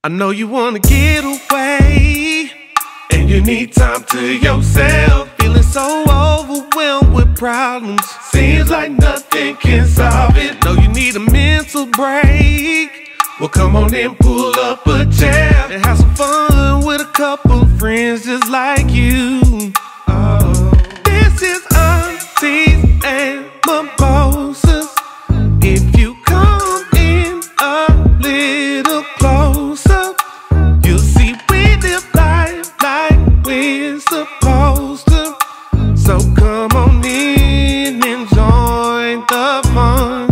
I know you wanna get away, and you need time to yourself. Feeling so overwhelmed with problems, seems like nothing can solve it. Know you need a mental break. Well, come on and pull up a chair and have some fun with a couple friends just like you. Oh, this is Aunties and Mimosas. If you come in a little closer, you'll see we live life like we're supposed to. So come on in and join the fun.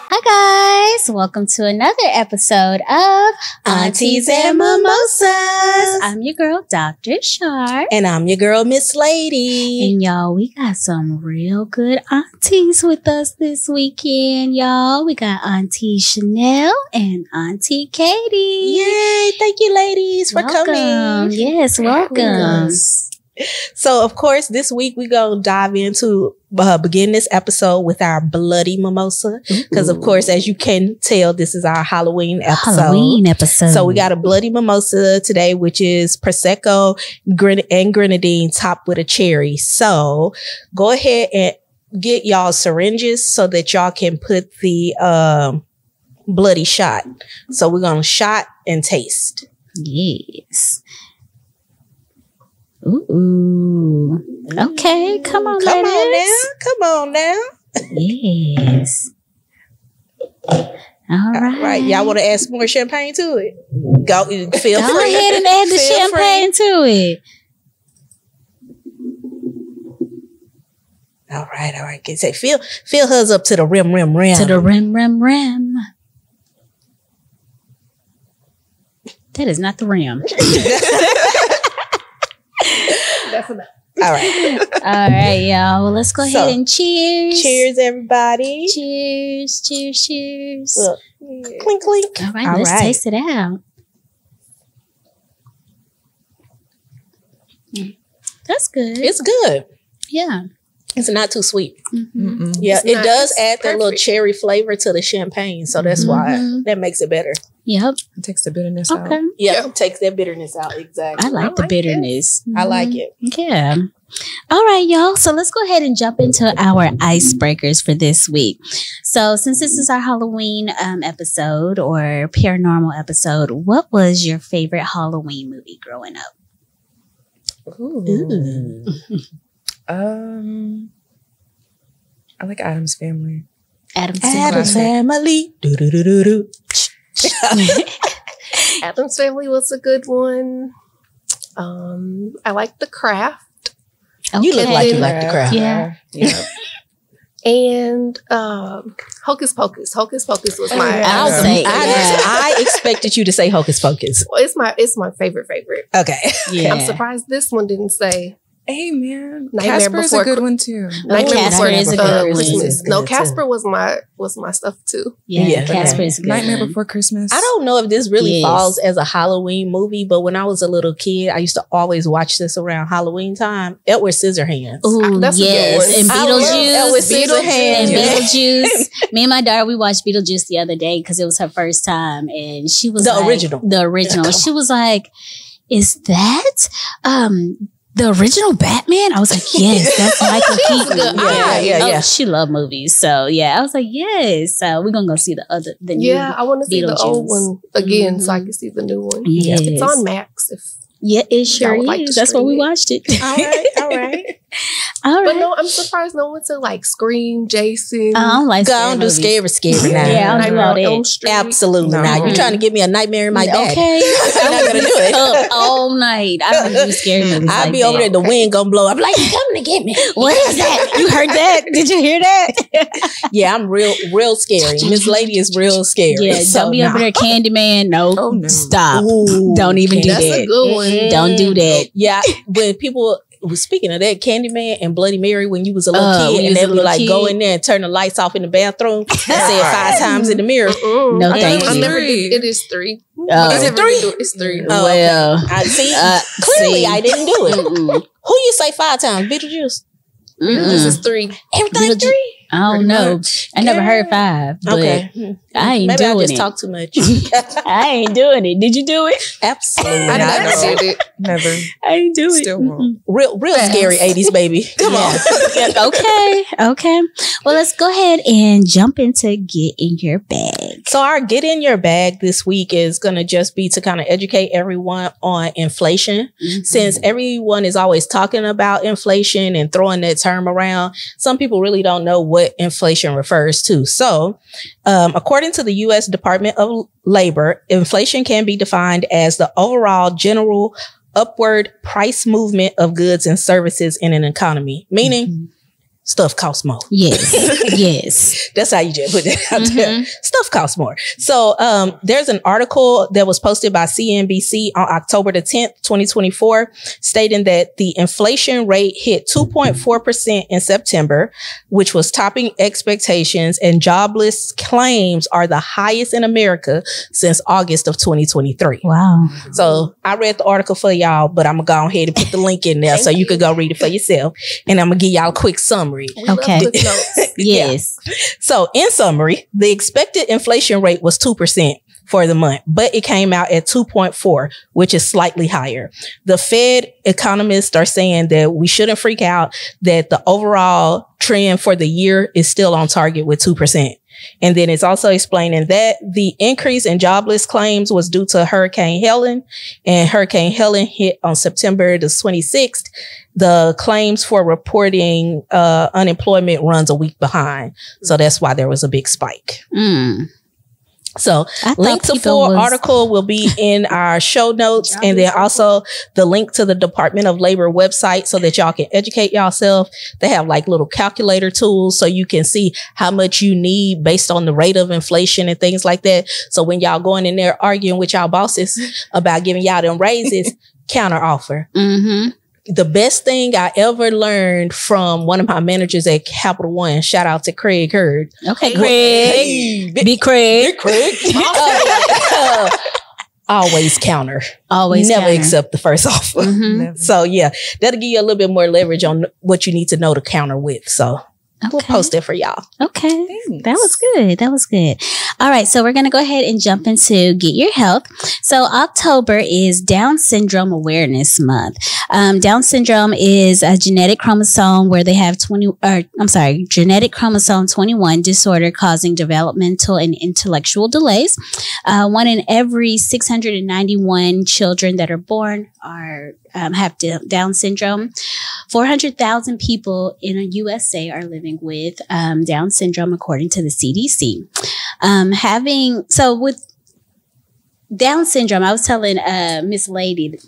Hi guys, welcome to another episode of Aunties and Mimosas. I'm your girl, Dr. Sharp. And I'm your girl, Miss Lady. And y'all, we got some real good aunties with us this weekend, y'all. We got Auntie Chanel and Auntie Katie. Yay, thank you ladies for coming. Yes, welcome. So, of course, this week we're going to dive into, begin this episode with our bloody mimosa. Because, of course, as you can tell, this is our Halloween episode. So, we got a bloody mimosa today, which is Prosecco and grenadine topped with a cherry. So, go ahead and get y'all syringes so that y'all can put the bloody shot. So, we're going to shot and taste. Yes. Ooh. Okay, come on, Come ladies. on now. Yes. All right. Y'all want to add some more champagne to it? Go ahead and add the champagne to it. All right. Can say fill hers up to the rim. To the rim. That is not the rim. That's enough. All right, y'all. Well, let's go ahead and cheers. Cheers, everybody. Cheers. Look, clink, clink. All right, let's taste it out. That's good. It's good. Yeah. It's not too sweet. Mm-hmm. Yeah, it does add that little cherry flavor to the champagne. So that's why that makes it better. Yep. It takes the bitterness out. Yeah, it takes that bitterness out. Exactly. I like the bitterness. I like it. Yeah. All right, y'all. So let's go ahead and jump into our icebreakers for this week. So since this is our Halloween episode or paranormal episode, what was your favorite Halloween movie growing up? Ooh. I like Addams Family. Addams Family. Do. Addams Family was a good one. I like The Craft. Okay. You look like you like The Craft. Yeah. And Hocus Pocus. Hocus Pocus was my. I expected you to say Hocus Pocus. Well, it's my favorite. Okay. Yeah. I'm surprised this one didn't say. Hey man, Nightmare Casper is a good one too. Casper is a good Christmas. one. No, Casper was my stuff too. Yeah, Casper is a good Nightmare one. Before Christmas. I don't know if this really falls as a Halloween movie, but when I was a little kid, I used to always watch this around Halloween time. Edward Scissorhands. Ooh, that's yes. a good one. And Beetlejuice. Beetlejuice. Me and my daughter, we watched Beetlejuice the other day because it was her first time, and she was the original. She was like, "Is that the original Batman?" I was like, yes, that's Michael Keaton. Yeah. She loved movies. So yeah, I was like, yes. So we're gonna go see the new. Yeah, I want to see the old one again so I can see the new one. Yes. It's on Max. It sure is. like That's why we watched it. All right. But no, I'm surprised no one said like Scream, Jason. I don't like Go do scary now. Yeah, I don't do all Nightmare on Elm that. Street. Absolutely No. not. You're trying to give me a nightmare in my bed. Okay. I'm not gonna do it. Up all night. I don't do scary movies. I'll like be over that. there, the wind gonna blow. I'm like, come to get me. What is that? You heard that? Did you hear that? Yeah, I'm real scary. Miss Lady is real scary. Yeah, So, don't be over there, Candyman. No, Oh, no. stop. Ooh, Don't even do That's that. a good one. Don't do that. Yeah, when people speaking of that, Candyman and Bloody Mary, when you was a little when kid, you and was they a would little like kid. go in there and turn the lights off in the bathroom and say it 5 times in the mirror. No, thank I you. never did. It is 3. Oh. Is it 3? It's 3. Oh, Well, I see. Clearly, I didn't do it. Mm-mm. Who you say 5 times? Beetlejuice. This is 3. Everything Beetlejuice. 3. I don't Pretty know. much. I never heard 5, but Okay. I ain't Maybe I doing just it. talk too much. I ain't doing it. Did you do it? Absolutely I not. never did it. Never. I ain't do it. Still won't. Real scary 80s baby. Come on. Okay. Well, let's go ahead and jump into Get in Your Bag. So our Get in Your Bag this week is going to just be to kind of educate everyone on inflation. Since everyone is always talking about inflation and throwing that term around, some people really don't know what inflation refers to. So according to the U.S. Department of Labor, inflation can be defined as the overall general upward price movement of goods and services in an economy, meaning stuff costs more. Yes. That's how you just put that out there. Stuff costs more. So there's an article that was posted by CNBC on October the 10th, 2024, stating that the inflation rate hit 2.4% in September, which was topping expectations, and jobless claims are the highest in America since August of 2023. Wow. So I read the article for y'all, but I'm going to go ahead and put the link in there so you could go read it for yourself. And I'm going to give y'all a quick summary. Okay. Love footnotes. Yes. So in summary, the expected inflation rate was 2% for the month, but it came out at 2.4, which is slightly higher. The Fed economists are saying that we shouldn't freak out, that the overall trend for the year is still on target with 2%. And then it's also explaining that the increase in jobless claims was due to Hurricane Helen, and Hurricane Helen hit on September the 26th. The claims for reporting unemployment runs a week behind. So that's why there was a big spike. So link to full article will be in our show notes, and then also the link to the Department of Labor website so that y'all can educate yourself. They have like little calculator tools so you can see how much you need based on the rate of inflation and things like that. So when y'all going in there arguing with y'all bosses about giving y'all them raises, counter offer. The best thing I ever learned from one of my managers at Capital One, shout out to Craig Hurd. Okay, Craig. Big Craig. Always counter. Always never counter. accept the first offer. Never. So yeah, that'll give you a little bit more leverage on what you need to know to counter with. So we'll post it for y'all. Okay. Thanks. That was good. That was good. All right. So we're going to go ahead and jump into Get Your Health. So October is Down Syndrome Awareness Month. Down syndrome is a genetic chromosome where they have genetic chromosome 21 disorder causing developmental and intellectual delays. 1 in every 691 children that are born have Down syndrome. 400,000 people in the USA are living with Down syndrome, according to the CDC. With Down syndrome, I was telling Miss Lady,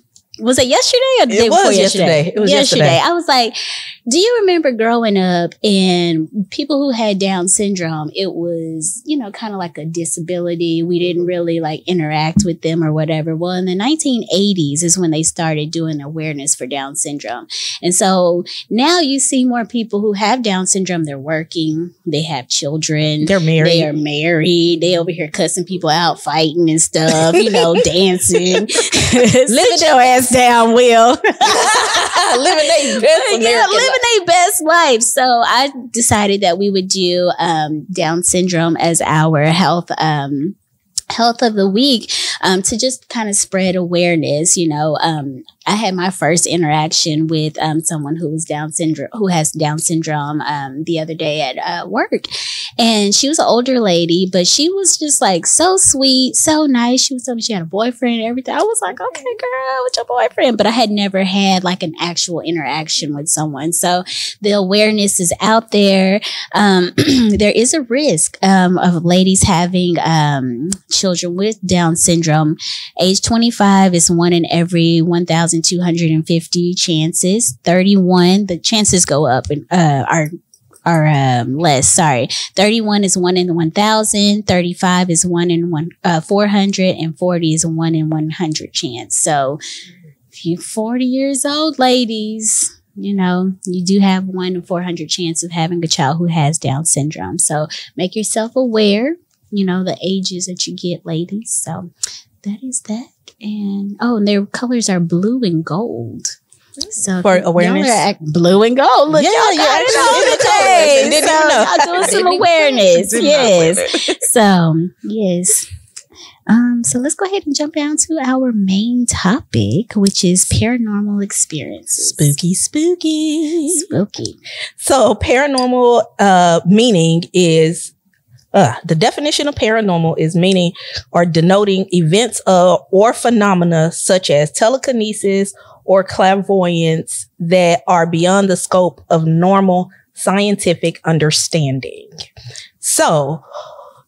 was it yesterday or the day before yesterday? It was yesterday. I was like, do you remember growing up and people who had Down syndrome, it was, kind of like a disability. We didn't really like interact with them or whatever. Well, in the 1980s is when they started doing awareness for Down syndrome. And so now you see more people who have Down syndrome. They're working. They have children. They're married. They are married. They over here cussing people out, fighting and stuff, dancing. Living their ass down, Will. living their best American life. Living their best life. So I decided that we would do Down syndrome as our health of the week, to just kind of spread awareness. I had my first interaction with someone who has Down syndrome the other day at work, and she was an older lady, but she was just like so sweet, so nice. She was telling me she had a boyfriend and everything. I was like, okay, girl, what's your boyfriend? But I had never had like an actual interaction with someone. So the awareness is out there. There is a risk of ladies having children with Down syndrome. Age 25 is 1 in every 1,250 chances. 31, the chances go up and are less. Sorry. 31 is 1 in 1,000. 35 is 1 in 400, and 40 is a 1 in 100 chance. So if you're 40 years old, ladies, you do have 1 in 400 chance of having a child who has Down syndrome. So make yourself aware, the ages that you get, ladies. So that is that. And their colors are blue and gold. So For awareness. y'all are blue and gold. Look, Yeah, y'all you're got it actually on in the today. colors. Didn't So even know. y'all doing some Didn't even awareness. Did not Yes. plan it. So yes. So let's go ahead and jump down to our main topic, which is paranormal experiences. Spooky. Spooky. So paranormal meaning is the definition of paranormal is meaning or denoting events or phenomena such as telekinesis or clairvoyance that are beyond the scope of normal scientific understanding. So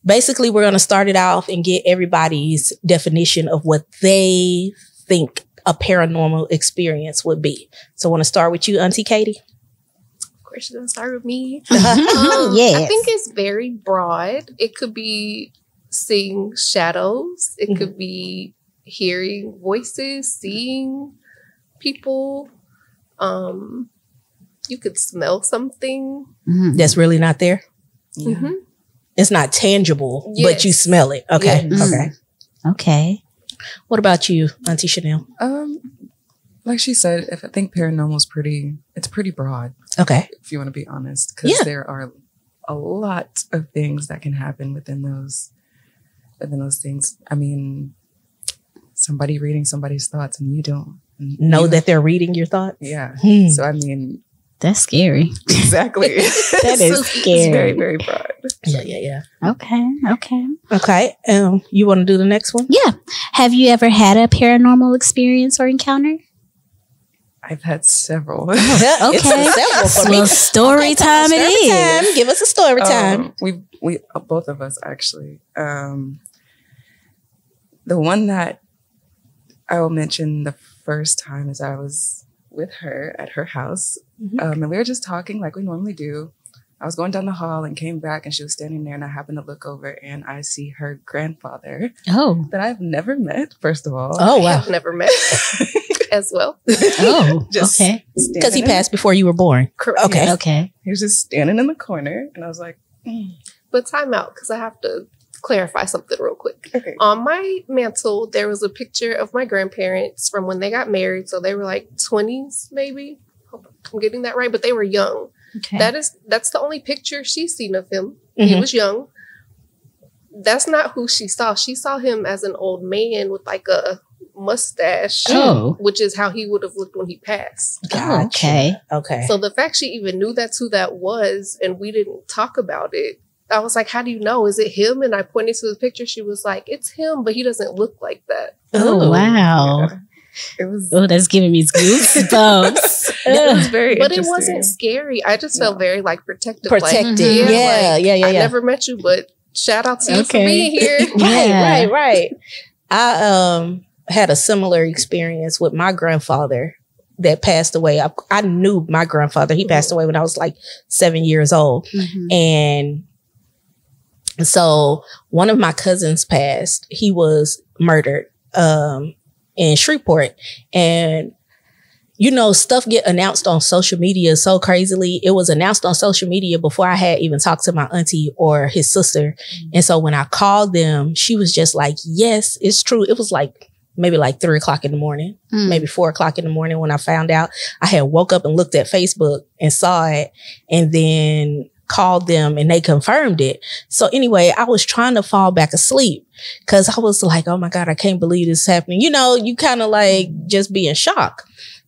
basically, we're going to start it off and get everybody's definition of what they think a paranormal experience would be. So I want to start with you, Auntie Katie. Of course, you're gonna start with me. Yes. I think it's very broad. It could be seeing shadows. It could be hearing voices, seeing people. You could smell something. That's really not there. Yeah. Mhm. It's not tangible, but you Yes. smell it. Okay. Yes. Okay. Okay. What about you, Auntie Chanel? Like she said, if I think paranormal is it's pretty broad, Okay. if you want to be honest, because Yeah. there are a lot of things that can happen within those things. I mean, somebody reading somebody's thoughts and you don't Know that they're reading your thoughts? Yeah. Hmm. So I mean, That's scary. exactly. That is It's scary. very, very broad. Yeah. Okay. Okay. You want to do the next one? Yeah. Have you ever had a paranormal experience or encounter? I've had several. It's Okay. several for me. Well, story time Story it is. time. Give us a story time. We both of us actually. The one that I will mention the first time is I was with her at her house, and we were just talking like we normally do. I was going down the hall and came back, and she was standing there, and I happened to look over and I see her grandfather Oh. that I've never met. First of all, Oh, wow. I've never met as well. Oh. Just Okay. Because he standing in- passed before you were born. Correct. Okay. Okay. He was just standing in the corner, and I was like, But time out, because I have to clarify something real quick. okay. On my mantle, there was a picture of my grandparents from when they got married. So they were like 20s, maybe. Hope I'm getting that right, but they were young. Okay. That's the only picture she's seen of him. Mhm. He was young. That's not who she saw. She saw him as an old man with like a mustache, Oh. which is how he would have looked when he passed. Oh, okay. Okay. So the fact she even knew that's who that was and we didn't talk about it, I was like, how do you know? Is it him? And I pointed to the picture. She was like, it's him, but he doesn't look like that. Oh, wow. Yeah. It was. Oh, that's giving me goosebumps. It was very. But it interesting. wasn't scary. I just felt very like protective. Protected. Like, Yeah. I never met you, but shout out to you for Okay. being here. Yeah. Right. I had a similar experience with my grandfather that passed away. I knew my grandfather. He passed away when I was like 7 years old. Mhm. And so one of my cousins passed. He was murdered in Shreveport. And stuff get announced on social media so crazily. It was announced on social media before I had even talked to my auntie or his sister. And so when I called them, she was just like, yes, it's true. It was like maybe like 3 o'clock in the morning, maybe 4 o'clock in the morning when I found out. I had woke up and looked at Facebook and saw it and then called them and they confirmed it. So anyway, I was trying to fall back asleep because I was like, oh my God, I can't believe this is happening. You kind of like just be in shock.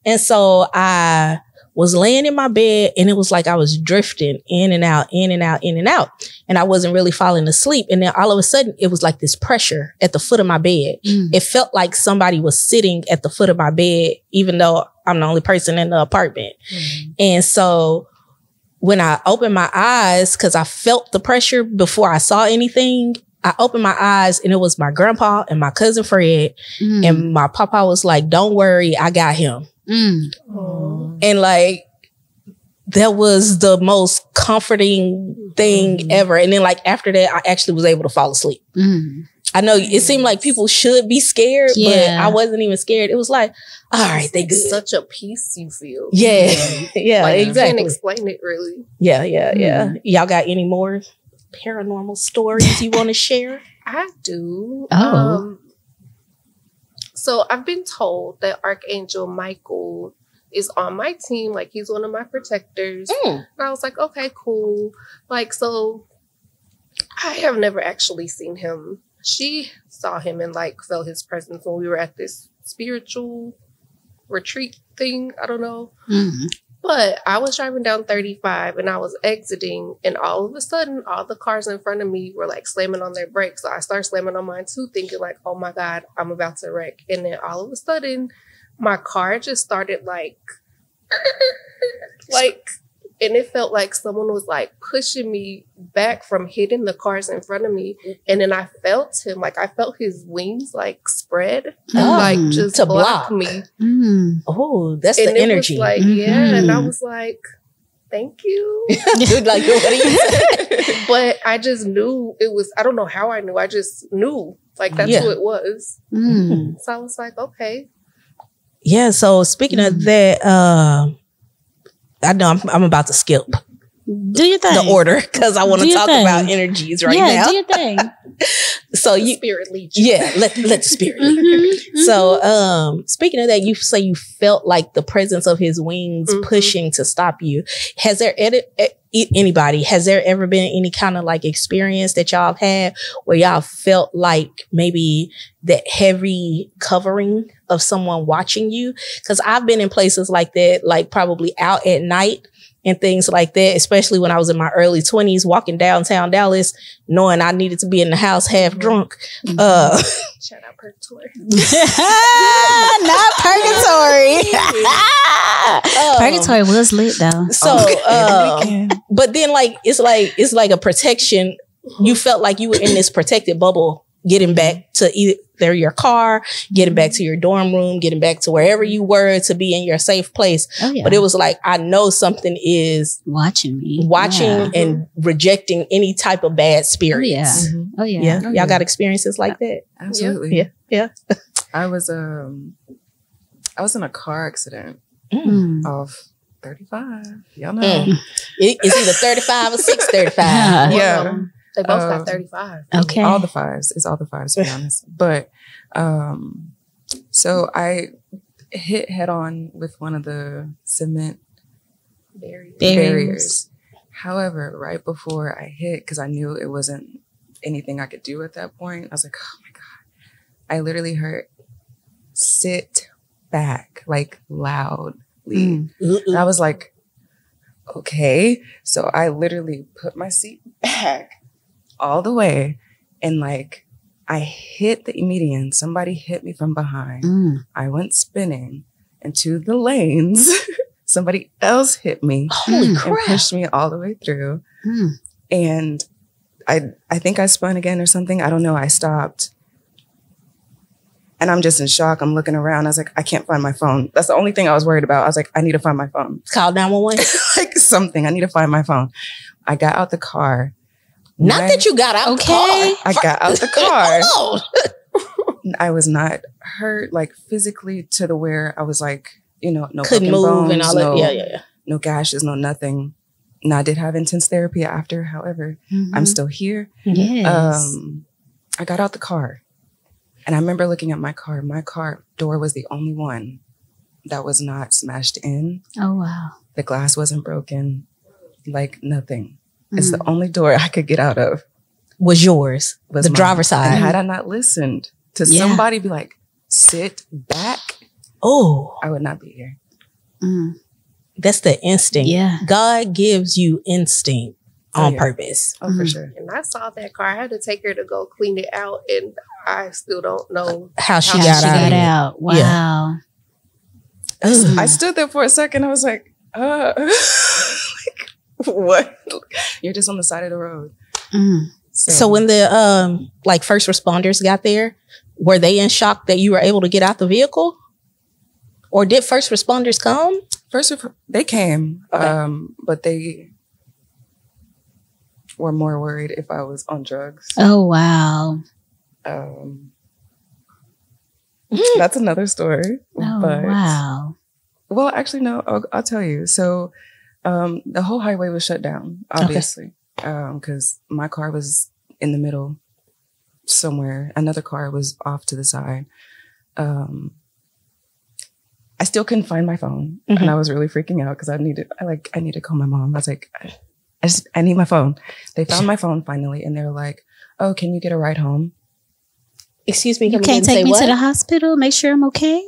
And so I was laying in my bed and it was like I was drifting in and out, in and out, in and out. And I wasn't really falling asleep. And then all of a sudden it was like this pressure at the foot of my bed. It felt like somebody was sitting at the foot of my bed, even though I'm the only person in the apartment. And so when I opened my eyes, because I felt the pressure before I saw anything, I opened my eyes and it was my grandpa and my cousin Fred. And my papa was like, don't worry, I got him. And like, that was the most comforting thing ever. And then like after that, I actually was able to fall asleep. I know it seemed like people should be scared, but I wasn't even scared. It was like, all right, they good. Such a peace you feel. Yeah. Yeah, Like, you can't exactly. explain it really. Yeah. Y'all got any more paranormal stories you want to share? I do. Oh. So I've been told that Archangel Michael is on my team. Like, he's one of my protectors. And I was like, okay, cool. Like, so I have never actually seen him. She saw him and like felt his presence when we were at this spiritual retreat thing. I don't know. But I was driving down 35 and I was exiting, and all of a sudden, all the cars in front of me were like slamming on their brakes. So I started slamming on mine too, thinking like, oh my God, I'm about to wreck. And then all of a sudden, my car just started like, and it felt like someone was like pushing me back from hitting the cars in front of me. And then I felt him, like I felt his wings like spread and like just to block block me. Oh, that's And the it energy. was like, yeah. And I was like, thank you. Dude, like, what do you say? But I just knew it was, I don't know how I knew. I just knew like that's who it was. So I was like, okay. Yeah. So speaking of that, I know I'm about to skip Do your thing. the order because I want Do to your talk thing. about energies right Yeah, now. do your thing. So you, Spirit lead you. yeah, let the spirit lead. So, speaking of that, you say you felt like the presence of his wings pushing to stop you. Has there has there ever been any kind of like experience that y'all have had where y'all felt like maybe that heavy covering of someone watching you? Because I've been in places like that, like probably out at night and things like that, especially when I was in my early 20s, walking downtown Dallas, knowing I needed to be in the house half drunk. Shout out Purgatory. Not Purgatory. Purgatory was lit though. So, but then like it's like a protection. You felt like you were in this protected bubble, getting back to either your car, getting back to your dorm room, getting back to wherever you were to be in your safe place. Oh, yeah. But it was like, I know something is watching me, and rejecting any type of bad spirits. Oh yeah. Y'all got experiences like that? Absolutely. Yeah. I was in a car accident off 35. Y'all know. It's either 35 or 635. Yeah. They both got 35. Okay. All the fives. It's all the fives, to be honest. But so I hit head on with one of the cement barriers. However, right before I hit, because I knew it wasn't anything I could do at that point, I was like, oh my God. I literally heard, sit back, like loudly. And I was like, okay. So I literally put my seat back all the way, and like I hit the median. Somebody hit me from behind. I went spinning into the lanes. Somebody else hit me. Holy crap. And pushed me all the way through. And I think I spun again or something. I don't know. I stopped. And I'm just in shock. I'm looking around. I was like, I can't find my phone. That's the only thing I was worried about. I was like, I need to find my phone. Call 911. Like something. I need to find my phone. I got out the car. Not that you got out the car. I got out the car. Hold on. I was not hurt, like physically, to the where I was like, no couldn't broken move bones, and all that. Yeah. No gashes, no nothing. Now, I did have intense therapy after. However, I'm still here. Yes. I got out the car, and I remember looking at my car. My car door was the only one that was not smashed in. Oh wow. The glass wasn't broken, like nothing. It's the only door I could get out of. Was yours. Was the mine. driver's side. And had I not listened to somebody be like, sit back, I would not be here. That's the instinct. Yeah. God gives you instinct on purpose. Oh, for sure. And I saw that car. I had to take her to go clean it out, and I still don't know How she got out. Wow. I stood there for a second. I was like, what? You're just on the side of the road. So when the like first responders got there, were they in shock that you were able to get out the vehicle? Or did first responders come? They came, but they were more worried if I was on drugs. Oh wow. That's another story. Oh but, wow. Well, actually, no. I'll tell you. So the whole highway was shut down, obviously, because my car was in the middle somewhere. Another car was off to the side. I still couldn't find my phone. And I was really freaking out because I need to call my mom. I was like, I need my phone. They found my phone finally. And they were like, oh, can you get a ride home? Excuse me. You can't take me to the hospital? Make sure I'm okay?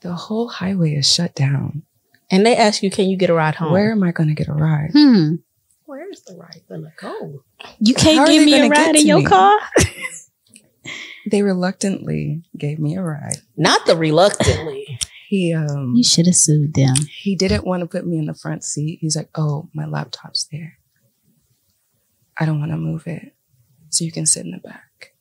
The whole highway is shut down. And they ask you, can you get a ride home? Where am I going to get a ride? Where's the ride gonna go? You can't give me a ride in your car? They reluctantly gave me a ride. Not the reluctantly. You should have sued them. He didn't want to put me in the front seat. He's like, oh, my laptop's there. I don't want to move it. So you can sit in the back.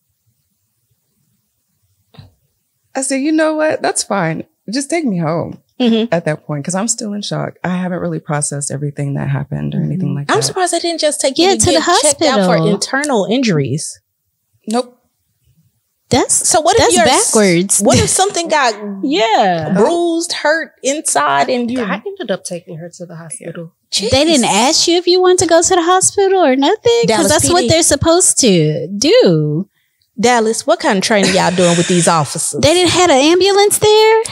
I said, you know what? That's fine. Just take me home at that point because I'm still in shock. I haven't really processed everything that happened or anything like that. I'm surprised they didn't just take you to the hospital. Checked out for internal injuries. Nope. That's backwards. What if something got bruised, hurt inside, and you? I ended up taking her to the hospital. Jeez. They didn't ask you if you want to go to the hospital or nothing because that's what they're supposed to do. Dallas, what kind of training y'all doing with these officers? They didn't have an ambulance there?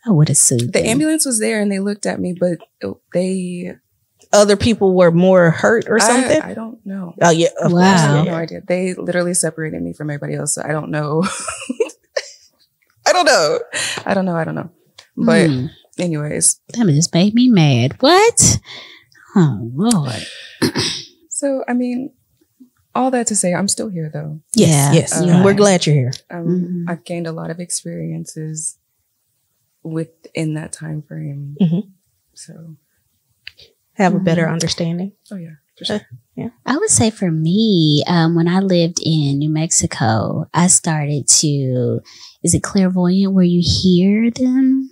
I would have sued The them. ambulance was there and they looked at me, but other people were more hurt or something? I don't know. Oh, yeah. Wow. Course, I have no idea. They literally separated me from everybody else. So I don't know. I don't know. But anyways. That just made me mad. What? Oh, Lord. So, I mean, all that to say, I'm still here though. Yes. We're glad you're here. I've gained a lot of experiences within that time frame. So have a better understanding. Oh yeah, for sure. Yeah. I would say for me, when I lived in New Mexico, I started to, is it clairvoyant where you hear them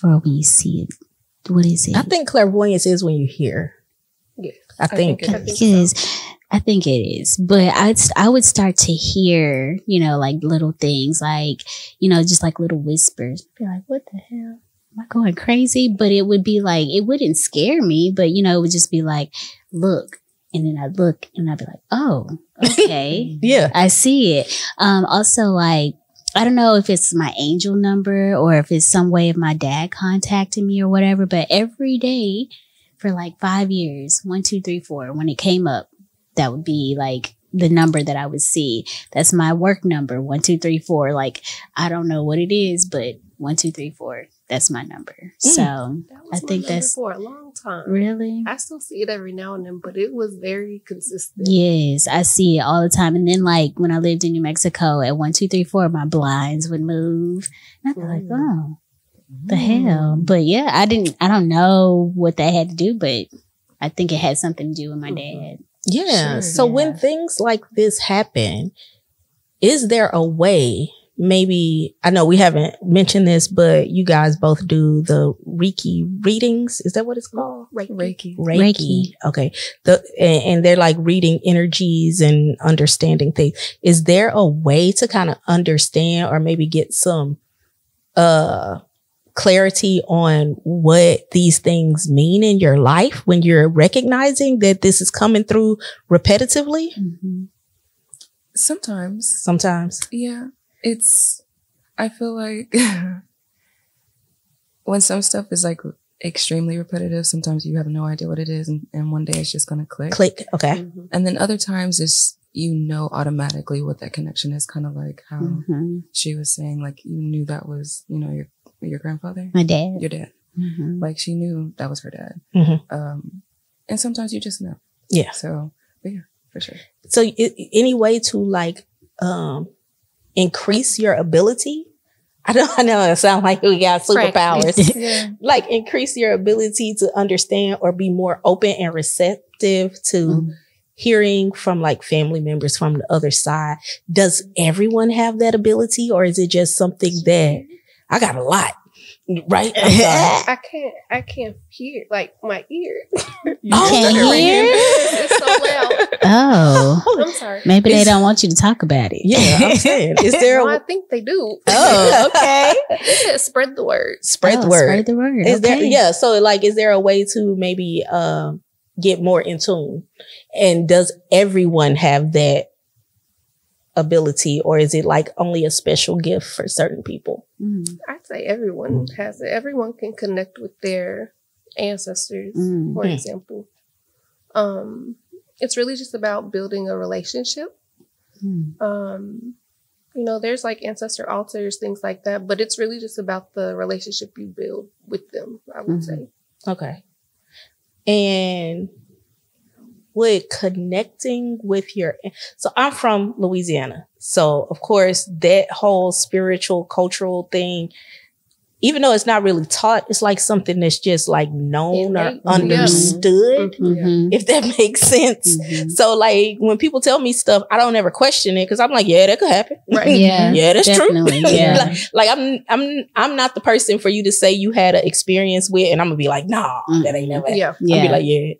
or when you see it? What is it? I think clairvoyance is when you hear. Yeah. I think it is. I think it is, but I would start to hear, like little things, like, just like little whispers. I'd be like, what the hell? Am I going crazy? But it would be like, it wouldn't scare me, but it would just be like, look. And then I'd look and I'd be like, oh, okay. Yeah. I see it. Also, like, I don't know if it's my angel number or if it's some way of my dad contacting me or whatever, but every day for like 5 years, 1, 2, 3, 4, when it came up, that would be like the number that I would see. That's my work number, 1, 2, 3, 4. Like, I don't know what it is, but 1, 2, 3, 4. That's my number. So I think that's for a long time. Really. I still see it every now and then, but it was very consistent. Yes, I see it all the time. And then, like when I lived in New Mexico, at 1, 2, 3, 4, my blinds would move, and I'd be like, "Oh, the hell!" But yeah, I don't know what that had to do, but I think it had something to do with my dad. Yeah. Sure, so when things like this happen, is there a way? Maybe, I know we haven't mentioned this, but you guys both do the Reiki readings. Is that what it's called? Reiki. Okay. And they're like reading energies and understanding things. Is there a way to kind of understand or maybe get some clarity on what these things mean in your life when you're recognizing that this is coming through repetitively? Sometimes. Yeah. I feel like when some stuff is like extremely repetitive, sometimes you have no idea what it is. And one day it's just going to click. Okay. And then other times it's, automatically what that connection is, kind of like how she was saying, like, you knew that was, your grandfather, my dad, your dad. Like she knew that was her dad. And sometimes you just know. Yeah. So, but yeah, for sure. So any way to like, increase your ability? I know it sounds like we got superpowers. Like increase your ability to understand or be more open and receptive to hearing from like family members from the other side. Does everyone have that ability, or is it just something that I got a lot? Right? I can't hear, like my ear. You can't hear? It's so loud. Oh, I'm sorry. Maybe they don't want you to talk about it. Yeah, I'm saying. Is there? I think they do. Oh, okay. Spread the word. Spread the word. Is there? Okay. Yeah. So, like, is there a way to maybe get more in tune? And does everyone have that ability, or is it like only a special gift for certain people? I'd say everyone has it. Everyone can connect with their ancestors, for example. It's really just about building a relationship. You know, there's like ancestor altars, things like that, but it's really just about the relationship you build with them, I would say. Okay. And with connecting with so I'm from Louisiana. So of course that whole spiritual cultural thing, even though it's not really taught, it's like something that's just like known or understood, if that makes sense. So like when people tell me stuff, I don't ever question it because I'm like, yeah, that could happen. Right. Yeah. Yeah, that's definitely. true. Yeah. like I'm not the person for you to say you had an experience with, and I'm gonna be like, nah, that ain't never happened. Yeah. I'll be like, yeah,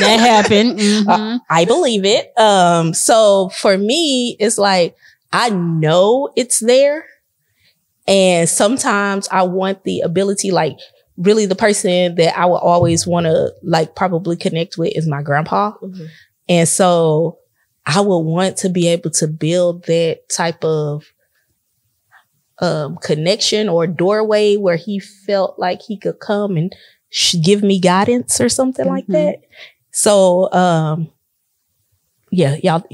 that happened. I believe it. So for me, it's like I know it's there. And sometimes I want the ability, like really the person that I would always want to like probably connect with is my grandpa. And so I would want to be able to build that type of connection or doorway where he felt like he could come and give me guidance or something like that. So, yeah, y'all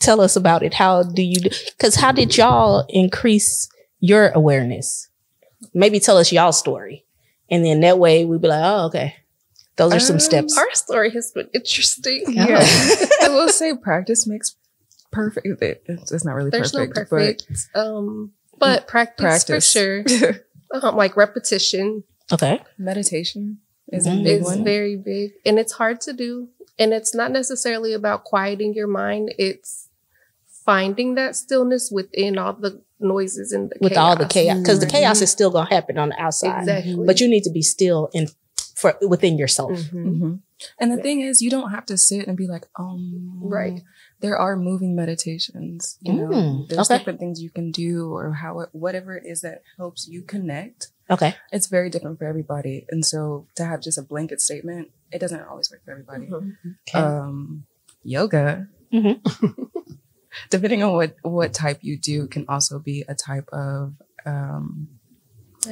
tell us about it. How do you because how did y'all increase your awareness? Maybe tell us y'all story. And then that way we'd be like, oh, okay. Those are some steps. Our story has been interesting. Yeah. I will say practice makes perfect. It's not really There's perfect. no perfect. But practice for sure. Like repetition. Okay. Meditation is a big one. It's very big. And it's hard to do. And it's not necessarily about quieting your mind. It's finding that stillness within all the noises and the chaos. All the chaos, because the chaos is still gonna happen on the outside. Exactly. But you need to be still within yourself. And the thing is, you don't have to sit and be like, right. There are moving meditations. You know, there's different things you can do, or whatever it is that helps you connect. Okay, it's very different for everybody, and so to have just a blanket statement, it doesn't always work for everybody. Yoga. Depending on what type you do, can also be a type of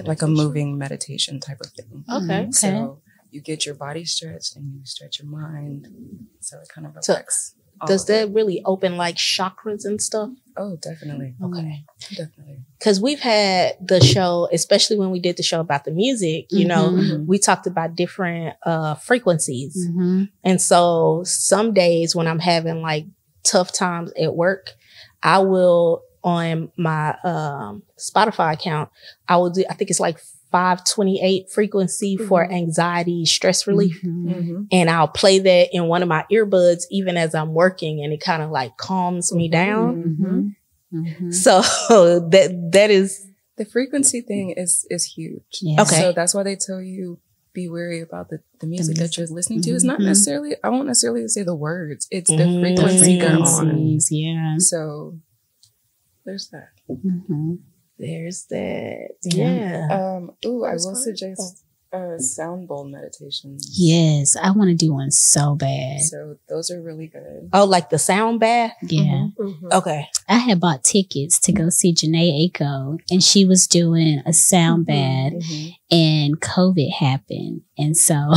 like a moving meditation type of thing. Okay. So you get your body stretched and you stretch your mind. So it kind of reflects. Does that really open like chakras and stuff? Oh, definitely. Okay. Definitely. Because we've had the show, especially when we did the show about the music, you know, we talked about different frequencies. And so some days when I'm having like tough times at work, I will on my Spotify account, I will do, I think it's like 528 frequency for anxiety, stress relief. And I'll play that in one of my earbuds even as I'm working, and it kind of like calms me down. So that is the frequency thing is huge. Okay. So that's why they tell you be wary about the music that you're listening to. It's not necessarily, I won't necessarily say the words. It's the frequency they're on. Yeah. So there's that. There's that. Yeah. I will suggest sound bowl meditations. Yes, I want to do one so bad. So those are really good. Oh, like the sound bath? Yeah. Okay. I had bought tickets to go see Janae Aiko, and she was doing a sound bath, and COVID happened. And so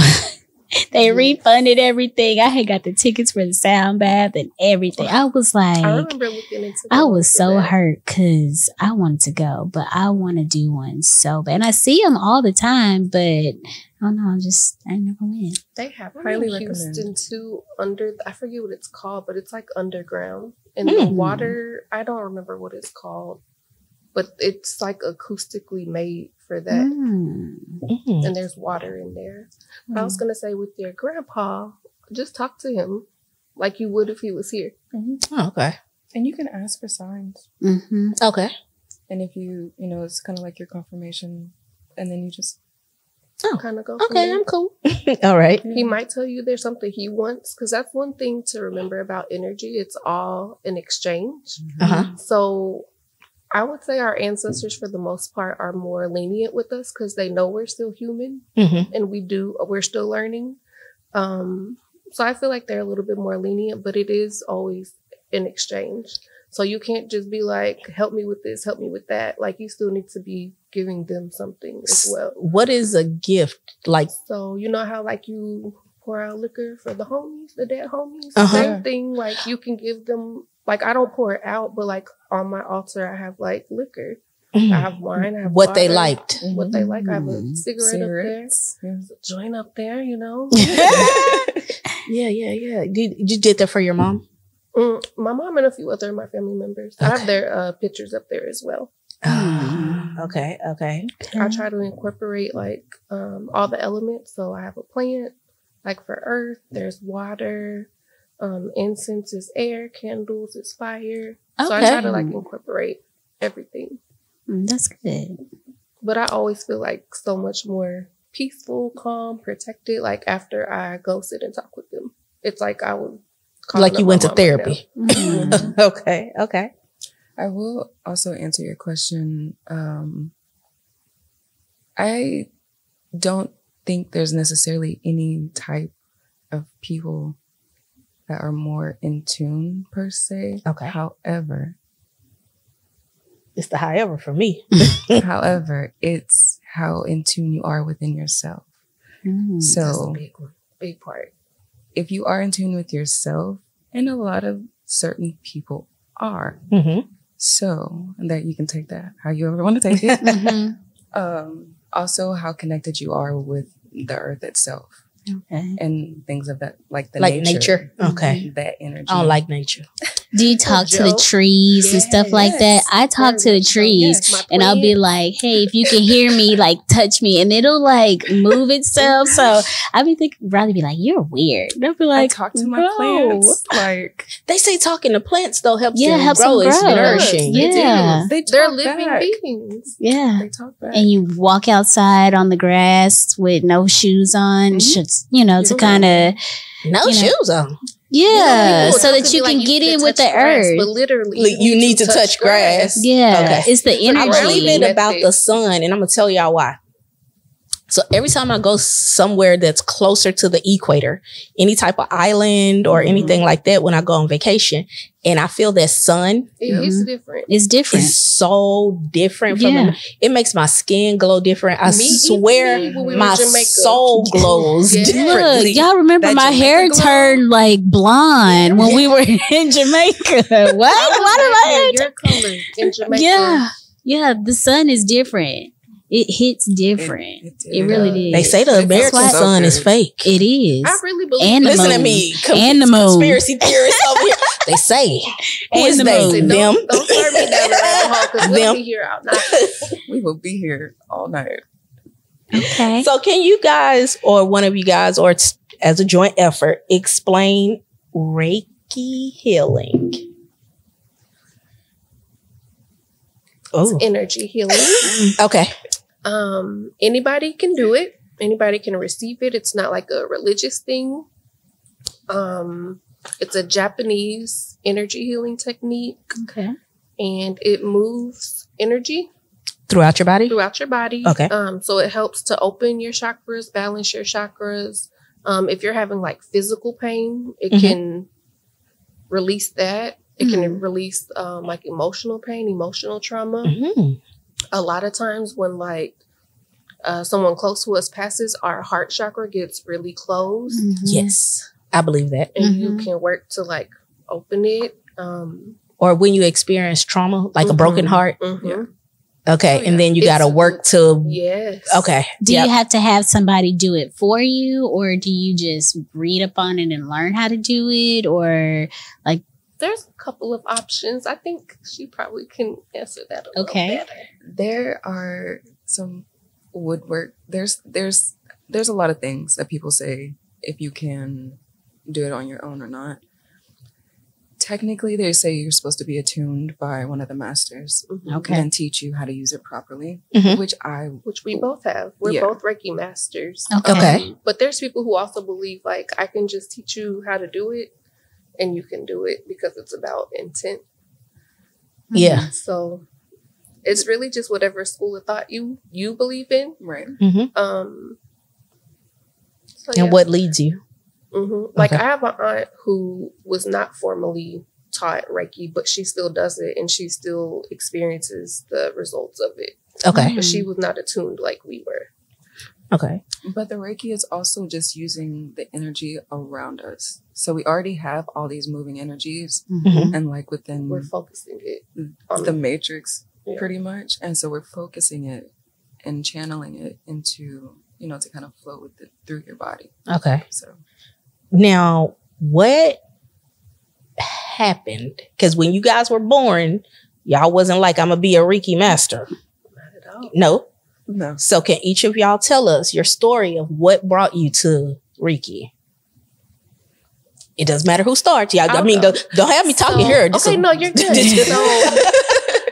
they refunded everything. I had got the tickets for the sound bath and everything. I was like, I remember looking into I was so hurt because I wanted to go, but I want to do one so bad. And I see them all the time, but I don't know. I never went. They have highly in Houston recommend. too. I forget what it's called, but it's like underground. And the water, I don't remember what it's called, but it's like acoustically made for that. And there's water in there. But I was going to say with your grandpa, just talk to him like you would if he was here. Oh, okay. And you can ask for signs. Okay. And if you know, it's kind of like your confirmation, and then you just kind of go. Okay, I'm cool. All right. He might tell you there's something he wants, because that's one thing to remember about energy. It's all an exchange. So I would say our ancestors, for the most part, are more lenient with us because they know we're still human and we're still learning. So I feel like they're a little bit more lenient, but it is always an exchange. So you can't just be like, help me with this, help me with that. Like, you still need to be giving them something as well. What is a gift? Like, so you know how like you pour out liquor for the homies, the dead homies? Uh-huh. Same thing. Like, you can give them, like, I don't pour it out, but like on my altar, I have like liquor. I have wine. I have what water, they liked. What they like. I have a cigarette up there. Cigarettes. There's a joint up there, you know. Yeah. You did that for your mom? My mom and a few other of my family members. I have their pictures up there as well. Okay. I try to incorporate like all the elements. So I have a plant, like for earth, there's water, incense is air, candles is fire. So I try to like incorporate everything. That's good. But I always feel like so much more peaceful, calm, protected. Like after I go sit and talk with them, it's like I would like you went to therapy. Right Okay. I will also answer your question. I don't think there's necessarily any type of people that are more in tune per se. Okay. However, it's the however for me. however, it's how in tune you are within yourself. So that's a big one, big part. If you are in tune with yourself, and a lot of certain people are, so that you can take that how you ever want to take it. Also, how connected you are with the earth itself. Okay. And things of that, like the nature. Okay. That energy. I don't like nature. Do you talk to the trees and stuff like that? I talk to the trees and I'll be like, hey, if you can hear me, like touch me, and it'll like move itself. So I'll be thinking, rather be like, you're weird. They'll be like, I talk to my plants. Like, they say talking to plants though helps them helps grow. them It's grow. nourishing. Yeah. They're living beings. Yeah. They talk back. And you walk outside on the grass with no shoes on, to kind of shoes on. Yeah, so that you like, can get in with the grass, earth. but literally, you need to touch grass. Yeah, it's the energy. I believe it about the sun, and I'm gonna tell y'all why. So every time I go somewhere that's closer to the equator, any type of island or anything like that, when I go on vacation, and I feel that sun, it's different. It's different. It's so different from it makes my skin glow different. I swear my soul glows differently. Look, y'all remember my hair turned like blonde when we were in Jamaica. What? Why did my hair your color in Jamaica? Yeah, the sun is different. It hits different. It really did. They say the American sun is fake. It is. I really believe. And listen to me, and the moon. Conspiracy theorists over here. They say, and the moon. Them. Don't start me down the rabbit hole because we'll be here all night. We will be here all night. Okay. So, can you guys, or one of you guys, or as a joint effort, explain Reiki healing? It's energy healing. Okay. Anybody can do it. Anybody can receive it. It's not like a religious thing. It's a Japanese energy healing technique. Okay. And it moves energy throughout your body. Okay. So it helps to open your chakras, balance your chakras. If you're having like physical pain, it can release that. It can release like emotional pain, emotional trauma. A lot of times when like someone close to us passes, our heart chakra gets really closed. Yes, I believe that. And you can work to like open it. Or when you experience trauma, like a broken heart. Yeah. Okay, and then you got to work to. Yes. Okay. Do you have to have somebody do it for you, or do you just read up on it and learn how to do it, or like? There's a couple of options. I think she probably can answer that a little better. There are some woodwork. There's a lot of things that people say if you can do it on your own or not. Technically, they say you're supposed to be attuned by one of the masters and teach you how to use it properly, which we both have. We're both Reiki Masters. Okay. But there's people who also believe like I can just teach you how to do it. And you can do it because it's about intent. Yeah. So it's really just whatever school of thought you believe in. Right. And what leads you? Like I have an aunt who was not formally taught Reiki, but she still does it and she still experiences the results of it. Okay. But she was not attuned like we were. Okay. But the Reiki is also just using the energy around us. So we already have all these moving energies, and like within We're focusing it on the matrix pretty much. And so we're focusing it and channeling it into, you know, to kind of flow with it through your body. Okay. So Now, what happened? Because when you guys were born, y'all wasn't like, I'm going to be a Reiki master. Not at all. No. So can each of y'all tell us your story of what brought you to Reiki? It doesn't matter who starts. Y'all, I mean, don't have me talking here. No, you're good. So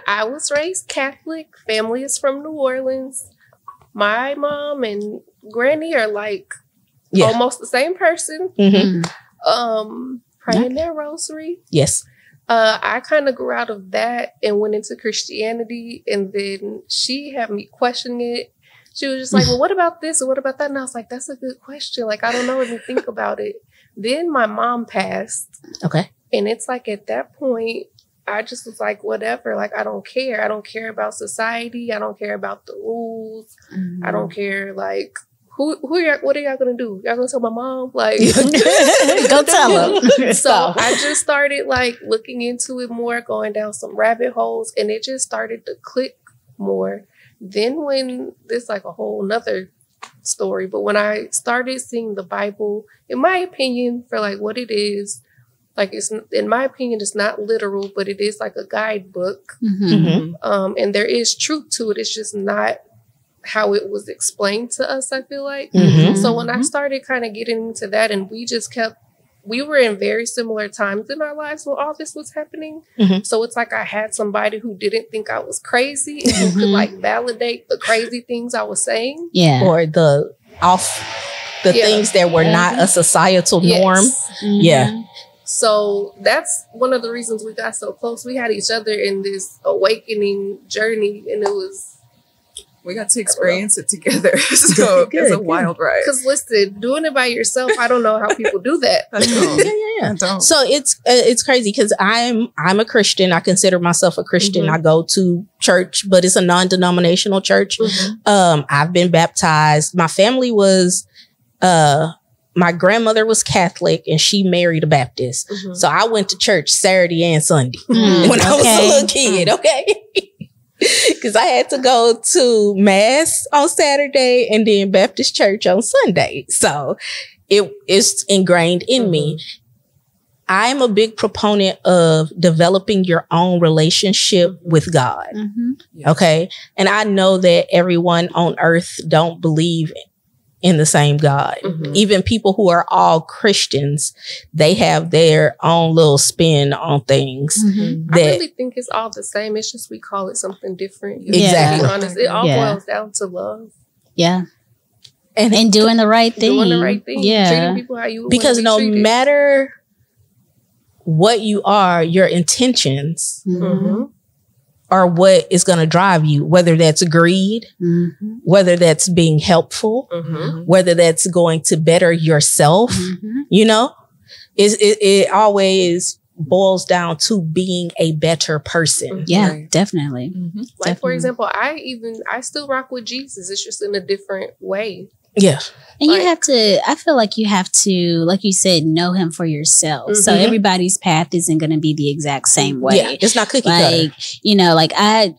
I was raised Catholic. Family is from New Orleans. My mom and granny are like almost the same person. Praying their rosary. Yes. I kind of grew out of that and went into Christianity, and then she had me question it. She was just like, well, what about this or what about that? And I was like, that's a good question. Like, I don't know, even think about it. Then my mom passed. Okay. And it's like at that point, I just was like, whatever. Like, I don't care. I don't care about society. I don't care about the rules. I don't care, like, what are y'all gonna do? Y'all gonna tell my mom? Like, go tell her. So I just started like looking into it more, going down some rabbit holes, and it just started to click more. Then when this like a whole nother story, but when I started seeing the Bible, in my opinion, for like what it is, like it's, in my opinion, it's not literal, but it is like a guidebook. And there is truth to it. It's just not how it was explained to us, I feel like. So when I started kind of getting into that, and we were in very similar times in our lives when all this was happening. So it's like I had somebody who didn't think I was crazy and who could like validate the crazy things I was saying. Or the things that were not a societal norm. So that's one of the reasons we got so close. We had each other in this awakening journey, and we got to experience it together. So it's a wild ride. Because listen, doing it by yourself, I don't know how people do that. I don't. So it's crazy because I'm a Christian. I consider myself a Christian. I go to church, but it's a non-denominational church. I've been baptized. My family was my grandmother was Catholic and she married a Baptist. So I went to church Saturday and Sunday when I was a little kid. Okay. Because I had to go to mass on Saturday and then Baptist church on Sunday. So it's ingrained in me. I'm a big proponent of developing your own relationship with God. Okay. And I know that everyone on earth don't believe in the same God. Even people who are all Christians, they have their own little spin on things. I really think it's all the same. It's just we call it something different. Exactly. To be honest, it all boils down to love. And doing the right thing. Doing the right thing. Treating people how you would because want to be no treated. matter what you are, your intentions are what is going to drive you, whether that's greed, whether that's being helpful, whether that's going to better yourself, you know, it always boils down to being a better person. Definitely. Like, for example, I still rock with Jesus. It's just in a different way. And you have to, I feel like you have to, like you said, know him for yourself. So everybody's path isn't going to be the exact same way. It's not cookie cutter. You know, like I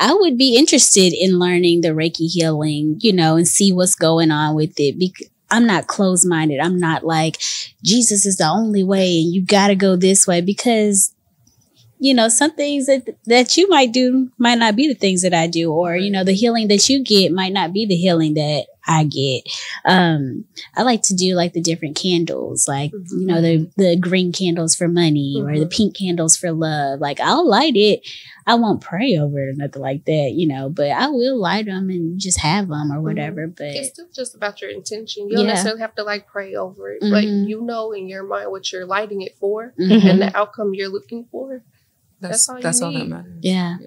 would be interested in learning the Reiki healing, you know, and see what's going on with it. Because I'm not closed-minded. I'm not like, Jesus is the only way and you got to go this way, because you know, some things that you might do might not be the things that I do, or, you know, the healing that you get might not be the healing that I get. I like to do like the different candles, like, you know, the green candles for money or the pink candles for love. Like, I'll light it. I won't pray over it or nothing like that, you know, but I will light them and just have them or whatever. But it's still just about your intention. You don't necessarily have to like pray over it, but you know in your mind what you're lighting it for and the outcome you're looking for. That's all that matters. Yeah.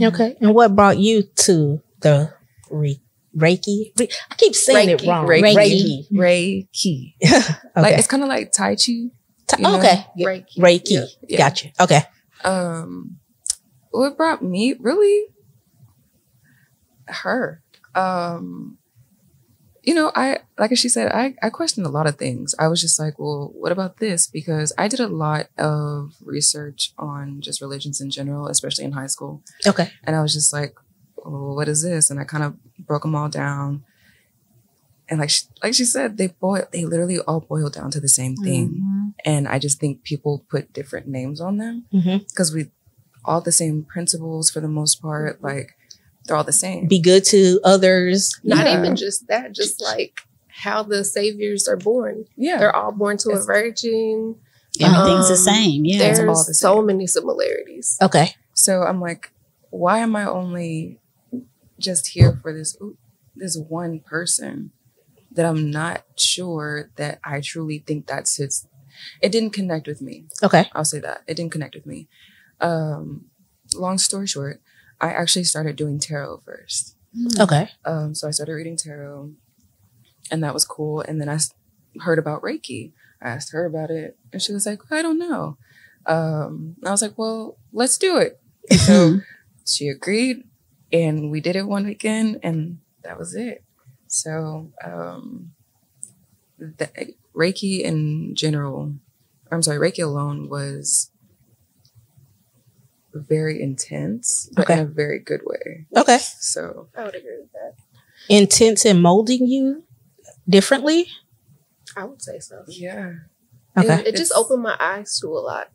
Okay. And what brought you to the Reiki? I keep saying it wrong. Reiki. Okay. Like, it's kind of like Tai Chi. Okay. Reiki. Yeah. Gotcha. Okay. What brought me really her. Like she said, I questioned a lot of things. I was just like, well, what about this? Because I did a lot of research on just religions in general, especially in high school. Okay. And I was just like, well, what is this? And I kind of broke them all down. And like she said, they literally all boil down to the same thing. Mm-hmm. And I just think people put different names on them because we all the same principles for the most part. Like, they're all the same. Be good to others. Not even just that, just like how the saviors are born. Yeah. They're all born to a virgin. Everything's the same. Yeah. There's all the so same. many similarities. Okay. So I'm like, why am I only just here for this one person that I'm not sure that I truly think that's his? It didn't connect with me. Okay. I'll say that. It didn't connect with me. Long story short, I actually started doing tarot first. Okay. So I started reading tarot, and that was cool. And then I heard about Reiki. I asked her about it, and she was like, I don't know. I was like, well, let's do it. So she agreed, and we did it one weekend, and that was it. So Reiki in general, Reiki alone was very intense, but in a very good way. Okay. So I would agree with that. Intense in molding you differently? I would say so. yeah. Okay. It just opened my eyes to a lot.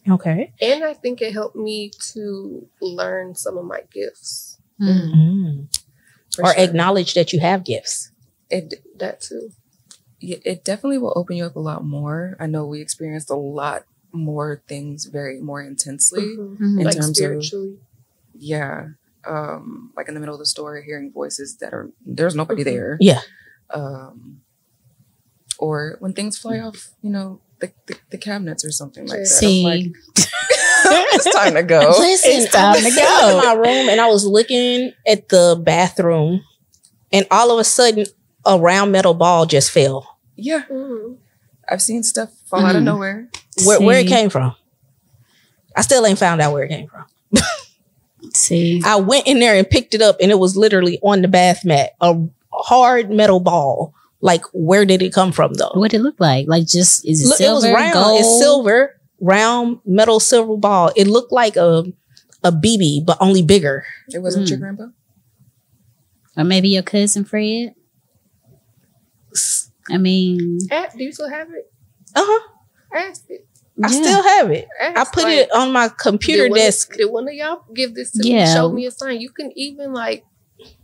Okay. And I think it helped me to learn some of my gifts. Or acknowledge that you have gifts. That too. It definitely will open you up a lot more. I know we experienced a lot more things more intensely in Like terms spiritually. of like in the middle of the story, hearing voices there's nobody there. Yeah. Or when things fly off, the cabinets or something like that. See, I'm like, it's time to go. Listen, It's time to I was go. in my room and I was looking at the bathroom, and all of a sudden, a round metal ball just fell. Yeah. Mm-hmm. I've seen stuff fall out of nowhere. Where it came from? I still ain't found out where it came from. See, I went in there and picked it up, and it was literally on the bath mat, a hard metal ball. Like, where did it come from, though? what did it look like? Like, just is it Look, silver? it was round. Gold? It's silver, round metal silver ball. It looked like a BB, but only bigger. It wasn't your grandpa? Or maybe your cousin Fred? I mean, Do you still have it? Ask it. I still have it. Ask, I put it on my computer desk. Did one of y'all give this to me? Show me a sign. You can even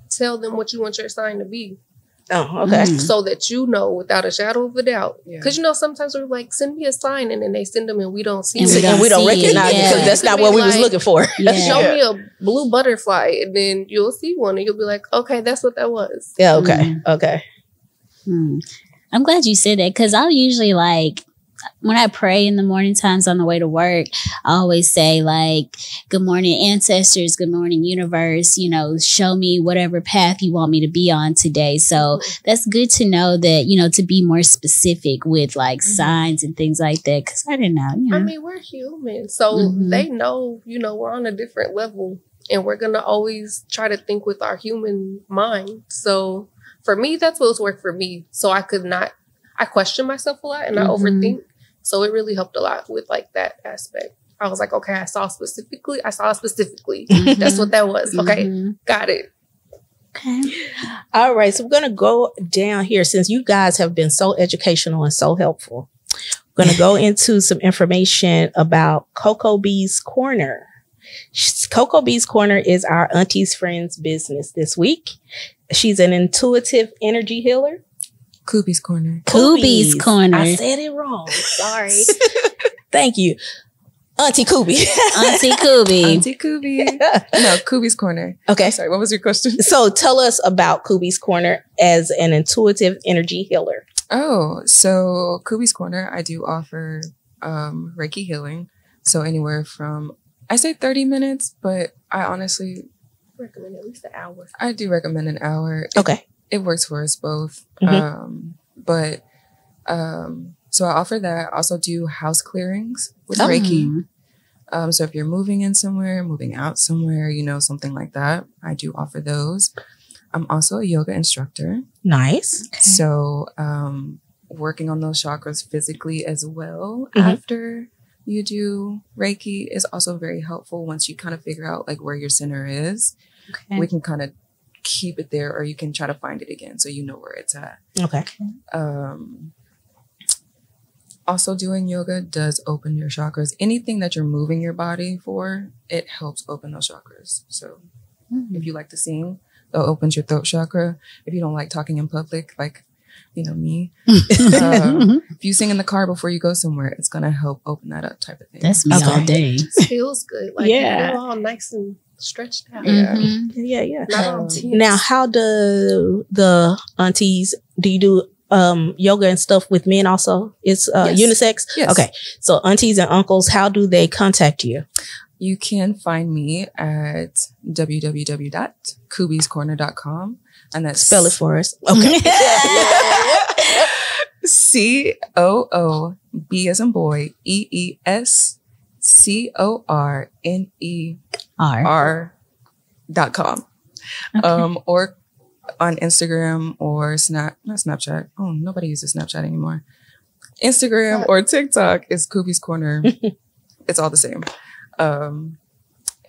tell them what you want your sign to be. Oh, okay. So that you know without a shadow of a doubt. Yeah. Because sometimes we're like, send me a sign, and then they send them and we don't see And it. And we don't see it, recognize it yeah. because that's not what we was looking for. Yeah. Show me a blue butterfly, and then you'll see one, and you'll be like, okay, that's what that was. Yeah, okay. Okay. I'm glad you said that, because I'll usually when I pray in the morning times on the way to work, I always say good morning ancestors, good morning universe, show me whatever path you want me to be on today. So that's good to know that, to be more specific with signs and things like that. Cause I didn't know, I mean, we're human. So they know, we're on a different level, and we're going to always try to think with our human mind. So for me, that's what's worked for me. So I question myself a lot and I overthink. So it really helped a lot with that aspect. I was like, okay, I saw specifically. That's what that was. Okay, got it. Okay. All right. So we're going to go down here, since you guys have been so educational and so helpful. We're going to go into some information about Coco B's Corner. Coco B's Corner is our Aunties Friends business this week. She's an intuitive energy healer. Kubi's Corner. Kubi's Corner. I said it wrong. Sorry. Thank you. Auntie Kubi. Auntie Kubi. Auntie Kubi. No, Kubi's Corner. Okay. I'm sorry, what was your question? So tell us about Kubi's Corner as an intuitive energy healer. Oh, so Kubi's Corner, I do offer Reiki healing. So anywhere from, I say 30 minutes, but I honestly Recommend at least an hour. I do recommend an hour. Okay. It works for us both. So I offer that. I also do house clearings with Reiki. So if you're moving in somewhere, moving out somewhere, something like that, I do offer those. I'm also a yoga instructor. Nice. Okay. So working on those chakras physically as well after you do Reiki is also very helpful once you kind of figure out like where your center is. Okay. We can kind of keep it there, or you can try to find it again so you know where it's at. Okay. Also doing yoga does open your chakras. Anything that you're moving your body for, it helps open those chakras. So if you like to sing, it opens your throat chakra. If you don't like talking in public, like, me, if you sing in the car before you go somewhere, it's going to help open that up type of thing. That's me all day. It feels good. Like, you feel all nice and stretched out. Yeah. Not all tense. Now, how do the aunties, do you do yoga and stuff with men also? It's unisex? Yes. Okay. So aunties and uncles, how do they contact you? You can find me at www.koobyscorner.com. And that's Spell it for us. Okay. COOB as in boy, EESCORNER.com. Or on Instagram or not Snapchat. Oh, nobody uses Snapchat anymore. Instagram or TikTok is Koobys Corner. It's all the same. And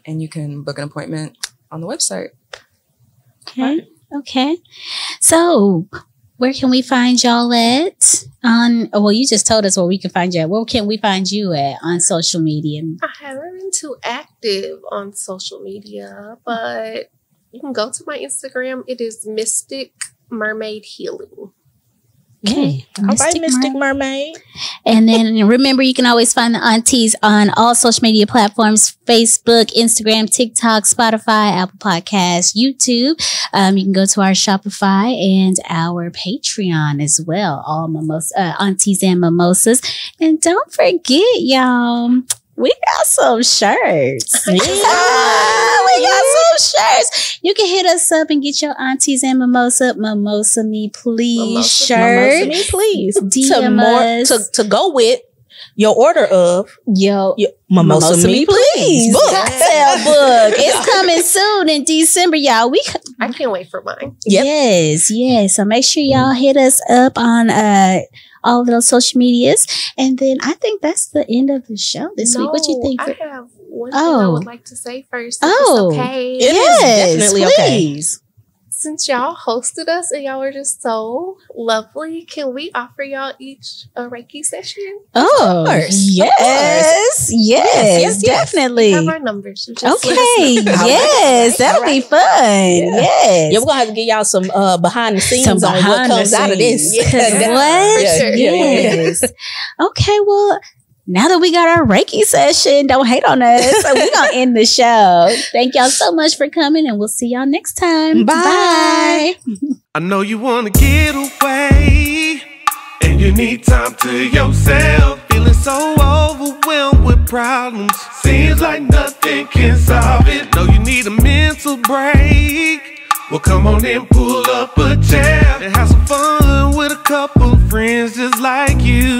you can book an appointment on the website. Okay. So, where can we find y'all at? You just told us where we can find you at. Where can we find you at on social media? I haven't been too active on social media, but you can go to my Instagram. It is Mystic Mermaid Healing. Okay. All right, Mystic Mermaid. And then remember, you can always find the aunties on all social media platforms: Facebook, Instagram, TikTok, Spotify, Apple Podcasts, YouTube. You can go to our Shopify and our Patreon as well. All aunties and mimosas. And don't forget, y'all, we got some shirts. We got some shirts. You can hit us up and get your aunties and mimosa me please shirt. Mimosa me please. DM us. To go with your order of your mimosa me please book. Cocktail book. It's coming soon in December, y'all. I can't wait for mine. Yep. Yes. So make sure y'all hit us up on all of those social medias. And then I think that's the end of the show this week. What you think? I have one thing I would like to say first. If it's okay. It is definitely please. okay. Since y'all hosted us and y'all were just so lovely, can we offer y'all each a Reiki session? Oh, yes, definitely. We have our numbers. Okay, yes, that'll be fun. Yes. Yeah, we're gonna have to give y'all some behind the scenes on what comes out of this. What? Sure. Yes. Okay, well, now that we got our Reiki session, don't hate on us. So we're going to end the show. Thank y'all so much for coming, and we'll see y'all next time. Bye. I know you want to get away, and you need time to yourself. Feeling so overwhelmed with problems, seems like nothing can solve it. Know you need a mental break. Well, come on and pull up a chair and have some fun with a couple friends just like you.